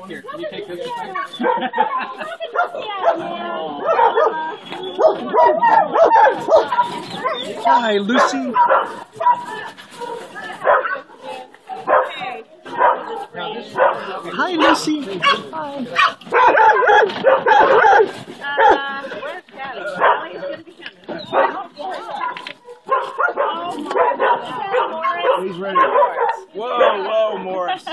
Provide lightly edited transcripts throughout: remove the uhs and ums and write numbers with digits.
Here, can you take this? Hi, Lucy. Hi, Lucy. Hi. Where's Callie? Callie's going to be coming. He's ready. Whoa, Morris.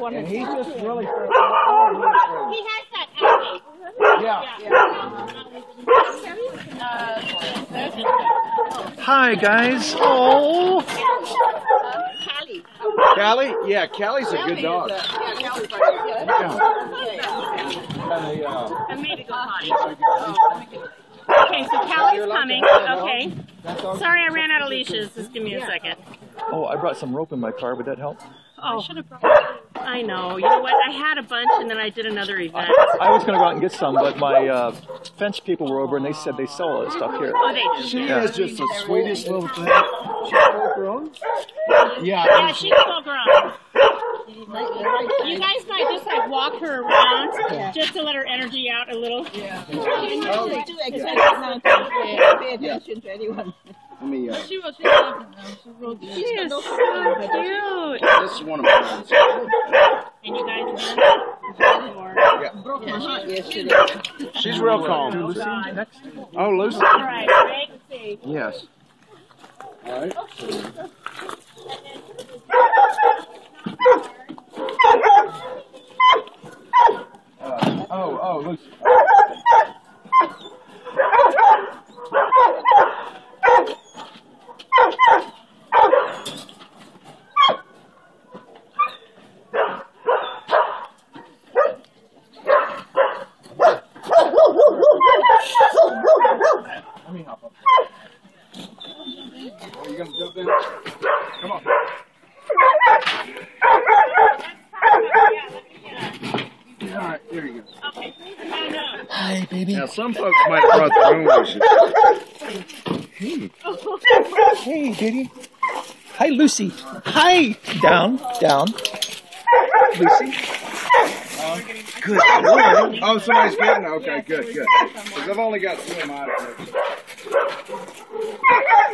And he's just really He has that attitude. Hi, guys. Oh. Callie. Callie? Yeah, Callie's a good dog. I made it go potty. Okay, so Callie's coming. Okay. Sorry, I ran out of leashes. Just give me a second. Oh, I brought some rope in my car. Would that help? Oh, I know. You know what? I had a bunch, and then I did another event. I was going to go out and get some, but my fence people were over, and they said they sell all this stuff here. Oh, they do. She is just the sweetest little thing. Yeah, she's full grown. You guys might just like walk her around just to let her energy out a little. Yeah. She's too excited now to pay attention to anyone. Let me, She was laughing now. She wrote She is so cute. this is one of mine. And you guys are more. broke my heart yesterday. She's real calm. Lucy, next. Oh, Lucy. All right, wait and see. Yes. All right. Lucy. Let me hop up. Are you going to jump in? Come on. All right, there you go. Okay. Hi, baby. Now, some folks might have brought their own wishes. Hey, baby. Hi, Lucy. Hi. Down, down. Lucy. Good boy. Oh, somebody's getting it? Okay, good. Because I've only got 2 of mine.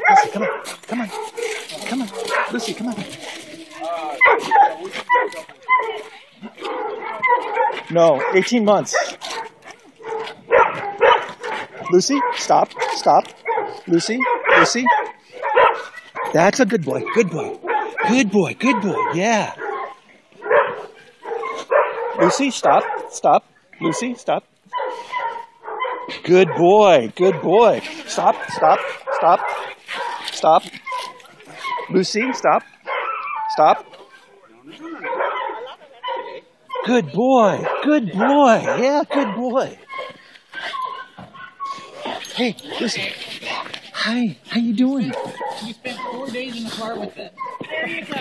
Lucy, come on. Come on. Come on. Lucy, come on. No, 18 months. Lucy, stop. Stop. Lucy, Lucy. That's a good boy. Good boy. Good boy. Good boy. Yeah. Lucy, stop. Stop. Lucy, stop. Good boy. Good boy. Stop. Stop. Stop. Stop. Lucy, stop. Stop. Good boy. Good boy. Yeah, good boy. Hey, listen. Hi. How you doing? We spent 4 days in the car with it. There you go.